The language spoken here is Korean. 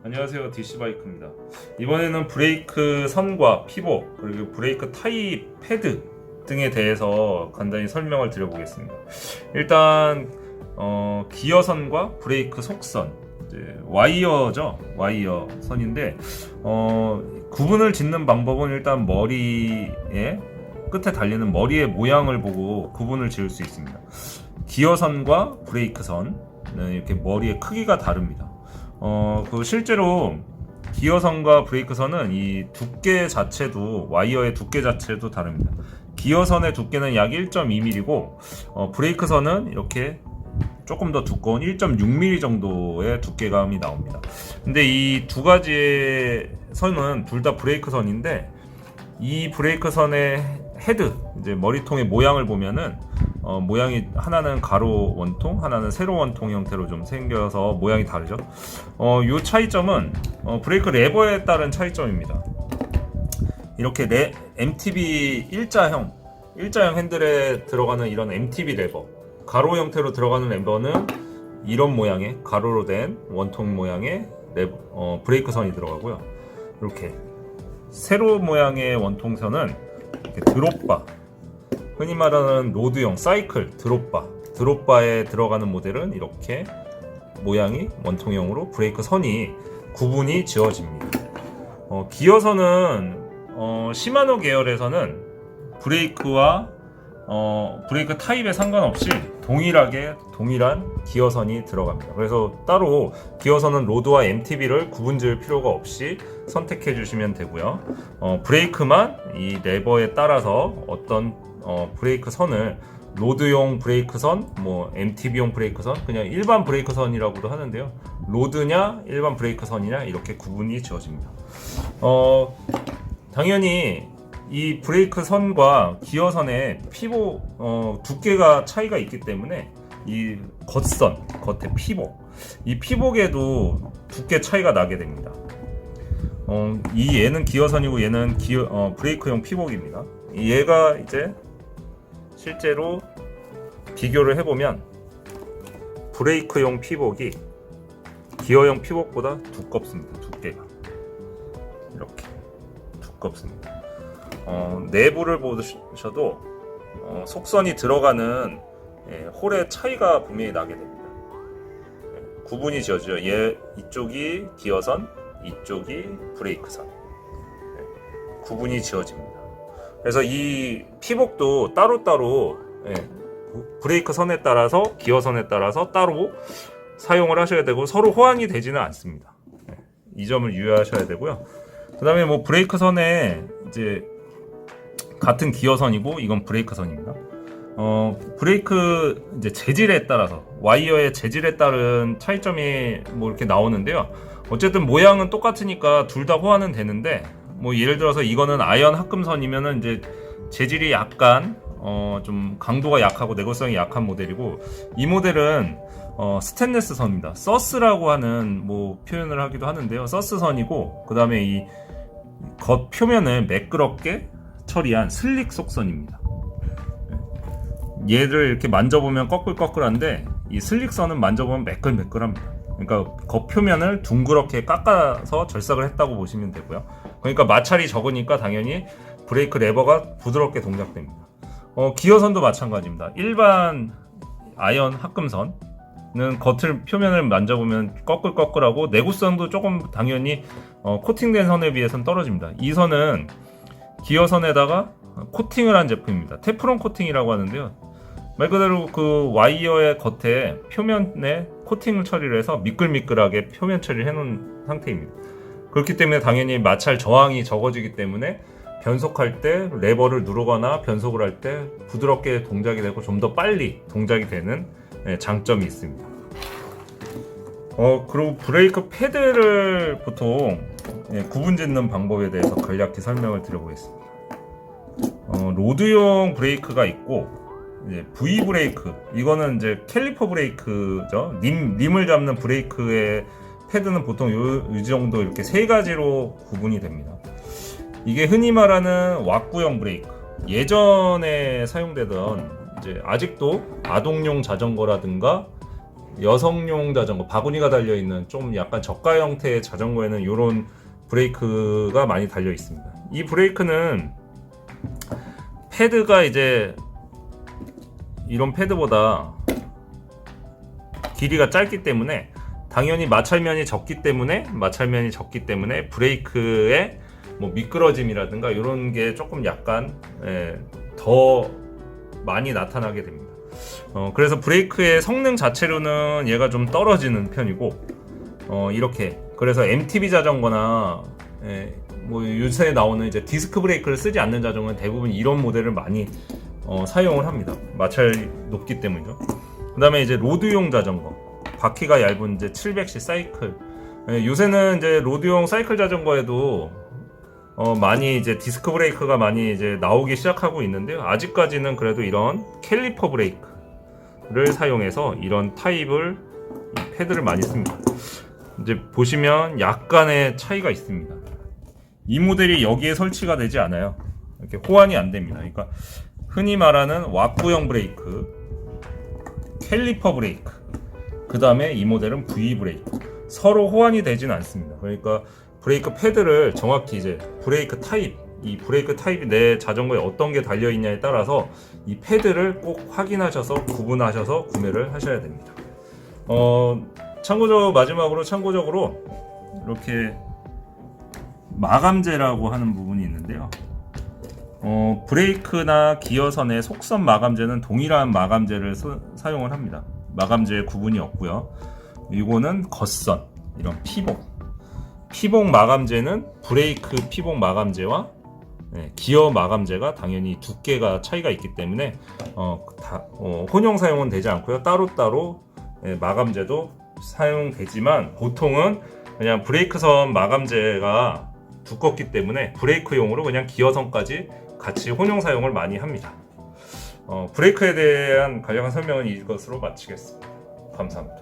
안녕하세요, DC바이크입니다. 이번에는 브레이크 선과 피복, 그리고 브레이크 타입 패드 등에 대해서 간단히 설명을 드려보겠습니다. 일단 기어선과 브레이크 속선, 이제 와이어죠. 와이어 선인데 구분을 짓는 방법은 일단 머리에 끝에 달리는 머리의 모양을 보고 구분을 지을 수 있습니다. 기어선과 브레이크 선은 이렇게 머리의 크기가 다릅니다. 그 실제로 기어선과 브레이크선은 이 두께 자체도, 와이어의 두께 자체도 다릅니다. 기어선의 두께는 약 1.2mm고 브레이크선은 이렇게 조금 더 두꺼운 1.6mm 정도의 두께감이 나옵니다. 근데 이 두 가지의 선은 둘 다 브레이크선인데, 이 브레이크선의 헤드, 이제 머리통의 모양을 보면은 모양이 하나는 가로 원통, 하나는 세로 원통 형태로 좀 생겨서 모양이 다르죠. 요 차이점은 브레이크 레버에 따른 차이점입니다. 이렇게 MTB 일자형 핸들에 들어가는 이런 MTB 레버, 가로 형태로 들어가는 레버는 이런 모양의 가로로 된 원통 모양의 브레이크선이 들어가고요. 이렇게 세로 모양의 원통선은 이렇게 드롭바, 흔히 말하는 로드형 사이클 드롭바에 들어가는 모델은 이렇게 모양이 원통형으로 브레이크 선이 구분이 지어집니다. 기어선은 시마노 계열에서는 브레이크와 브레이크 타입에 상관없이 동일한 기어선이 들어갑니다. 그래서 따로 기어선은 로드와 MTB를 구분 지을 필요가 없이 선택해 주시면 되고요. 브레이크만 이 레버에 따라서 어떤 브레이크 선을 로드용 브레이크 선, MTB용 브레이크 선, 그냥 일반 브레이크 선이라고도 하는데요. 로드냐 일반 브레이크 선이냐 이렇게 구분이 지어집니다. 당연히 이 브레이크 선과 기어선의 피복 두께가 차이가 있기 때문에 이 겉에 피복, 이 피복에도 두께 차이가 나게 됩니다. 얘는 기어선이고 얘는 브레이크용 피복입니다. 얘가 이제 실제로 비교를 해보면 브레이크용 피복이 기어용 피복보다 두껍습니다. 두께가 이렇게 두껍습니다. 내부를 보셔도 속선이 들어가는 홀의 차이가 분명히 나게 됩니다. 구분이 지어져요. 이쪽이 기어선, 이쪽이 브레이크선. 구분이 지어집니다. 그래서 이 피복도 따로따로 브레이크 선에 따라서 기어선에 따라서 따로 사용을 하셔야 되고 서로 호환이 되지는 않습니다. 이 점을 유의하셔야 되고요. 그 다음에 브레이크 선에 이제 같은 기어선이고 이건 브레이크 선입니다. 브레이크 이제 재질에 따라서 와이어의 재질에 따른 차이점이 이렇게 나오는데요. 어쨌든 모양은 똑같으니까 둘 다 호환은 되는데, 예를 들어서 이거는 아연 합금선이면은 이제 재질이 약간 좀 강도가 약하고 내구성이 약한 모델이고, 이 모델은 스테인리스 선입니다. 서스라고 하는 표현을 하기도 하는데요. 서스 선이고, 그 다음에 이 겉 표면을 매끄럽게 처리한 슬릭 속선입니다. 얘를 이렇게 만져보면 꺼끌꺼끌한데 이 슬릭선은 만져보면 매끌매끌합니다. 그러니까 겉표면을 둥그렇게 깎아서 절삭을 했다고 보시면 되고요. 그러니까 마찰이 적으니까 당연히 브레이크 레버가 부드럽게 동작됩니다. 기어선도 마찬가지입니다. 일반 아연 합금선은 표면을 만져보면 꺼끌꺼끌하고 내구성도 조금 당연히 코팅된 선에 비해서는 떨어집니다. 이 선은 기어선에다가 코팅을 한 제품입니다. 테프론 코팅이라고 하는데요. 말 그대로 그 와이어의 겉에 표면에 코팅을 처리를 해서 미끌미끌하게 표면 처리를 해놓은 상태입니다. 그렇기 때문에 당연히 마찰 저항이 적어지기 때문에 변속할 때 레버를 누르거나 변속을 할 때 부드럽게 동작이 되고 좀 더 빨리 동작이 되는 장점이 있습니다. 그리고 브레이크 패드를 보통 구분 짓는 방법에 대해서 간략히 설명을 드려보겠습니다. 로드용 브레이크가 있고, 이제 V 브레이크, 이거는 이제 캘리퍼 브레이크죠. 림을 잡는 브레이크의 패드는 보통 이 정도 이렇게 세 가지로 구분이 됩니다. 이게 흔히 말하는 왁구형 브레이크, 예전에 사용되던 이제 아직도 아동용 자전거라든가 여성용 자전거, 바구니가 달려있는 좀 약간 저가 형태의 자전거에는 이런 브레이크가 많이 달려 있습니다. 이 브레이크는 패드가 이제 이런 패드보다 길이가 짧기 때문에 당연히 마찰면이 적기 때문에 브레이크의 뭐 미끄러짐이라든가 이런 게 조금 약간 더 많이 나타나게 됩니다. 그래서 브레이크의 성능 자체로는 얘가 좀 떨어지는 편이고 이렇게 그래서 MTB 자전거나 뭐 요새 나오는 이제 디스크 브레이크를 쓰지 않는 자전거는 대부분 이런 모델을 많이 사용을 합니다. 마찰이 높기 때문이죠. 그 다음에 이제 로드용 자전거, 바퀴가 얇은 이제 700cc 사이클. 요새는 이제 로드용 사이클 자전거에도 많이 이제 디스크 브레이크가 많이 이제 나오기 시작하고 있는데요. 아직까지는 그래도 이런 캘리퍼 브레이크를 사용해서 이런 타입을 패드를 많이 씁니다. 이제 보시면 약간의 차이가 있습니다. 이 모델이 여기에 설치가 되지 않아요. 이렇게 호환이 안 됩니다. 그러니까 흔히 말하는 왁구형 브레이크, 캘리퍼 브레이크, 그 다음에 이 모델은 V 브레이크. 서로 호환이 되지는 않습니다. 그러니까 브레이크 패드를 정확히 이제 브레이크 타입, 이 브레이크 타입이 내 자전거에 어떤 게 달려 있냐에 따라서 이 패드를 꼭 확인하셔서 구분하셔서 구매를 하셔야 됩니다. 마지막으로 참고적으로 이렇게 마감재라고 하는 부분이 있는데요. 브레이크나 기어선의 속선 마감재는 동일한 마감재를 사용을 합니다. 마감재에 구분이 없고요. 이거는 겉선, 이런 피복 마감재는 브레이크 피복 마감재와 기어 마감재가 당연히 두께가 차이가 있기 때문에 혼용 사용은 되지 않고요. 따로따로 마감재도 사용되지만 보통은 그냥 브레이크선 마감재가 두껍기 때문에 브레이크용으로 그냥 기어선까지 같이 혼용 사용을 많이 합니다. 브레이크에 대한 간략한 설명은 이것으로 마치겠습니다. 감사합니다.